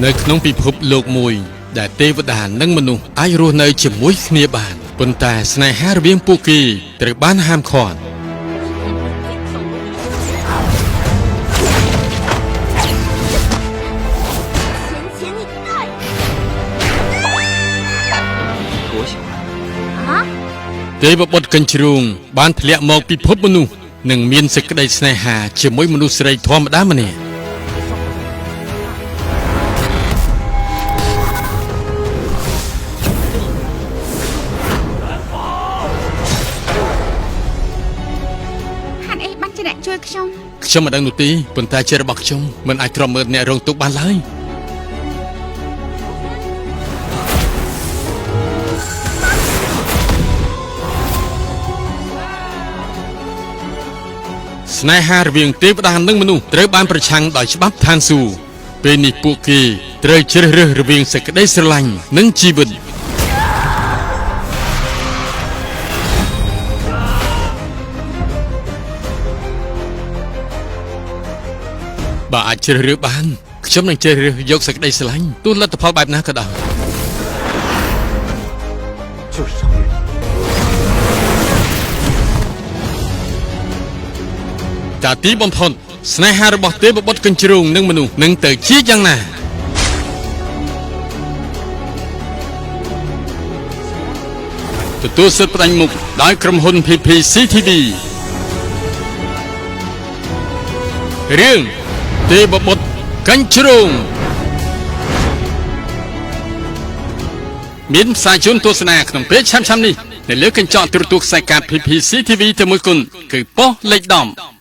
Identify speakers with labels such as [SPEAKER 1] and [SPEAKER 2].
[SPEAKER 1] នៅក្នុងពិភពលោកមួយដែលទេវតានិងមនុស្សអាចរស់នៅជាមួយគ្នាបានប៉ុន្តែស្នេហារវាងពួកគេត្រូវបានហាមឃាត់ទេវបុត្រកញ្ជ្រោងបានធ្លាក់មកពិភពមនុស្សនិងមានសេចក្តីស្នេហាជាមួយមនុស្សស្រីធម្មតាម្នាក់
[SPEAKER 2] ជួយ
[SPEAKER 1] ខ្ញុំមិនដឹងនោះទេប៉ុន្តែជារបស់ខ្ញុំមិនអាចទ្រាំមើលអ្នករងទុក្ខបានឡើយស្នេហារវាងទេវតានិងមនុស្សត្រូវបានប្រឆាំងដោយច្បាប់ឋានសួគ៌ពេលនេះពួកគេត្រូវជ្រើសរើសរវាងសេចក្តីស្រឡាញ់និងជីវិតបើអាចជ្រើសរើសបានខ្ញុំនឹងជ្រើសរើសយកសេចក្តីស្រឡាញ់ទោះលទ្ធផលបែបណាក៏ដោយតាទីបំផុតស្នេហារបស់ទេវបុត្រកញ្ជ្រោងនិងមនុស្សនឹងទៅជាយ៉ាងណាទទួលសិទ្ធិផ្ដាច់មុខដោយក្រុមហ៊ុន PPCTV រឿងទេវបុត្រកញ្ជ្រោងមានផ្សាយជូនទស្សនាក្នុងពេលឆាំៗនេះនៅលើកញ្ចក់ទូរទស្សន៍ខ្សែកាត PPCTV តែមួយគុណគឺប៉ុស្តិ៍លេខ10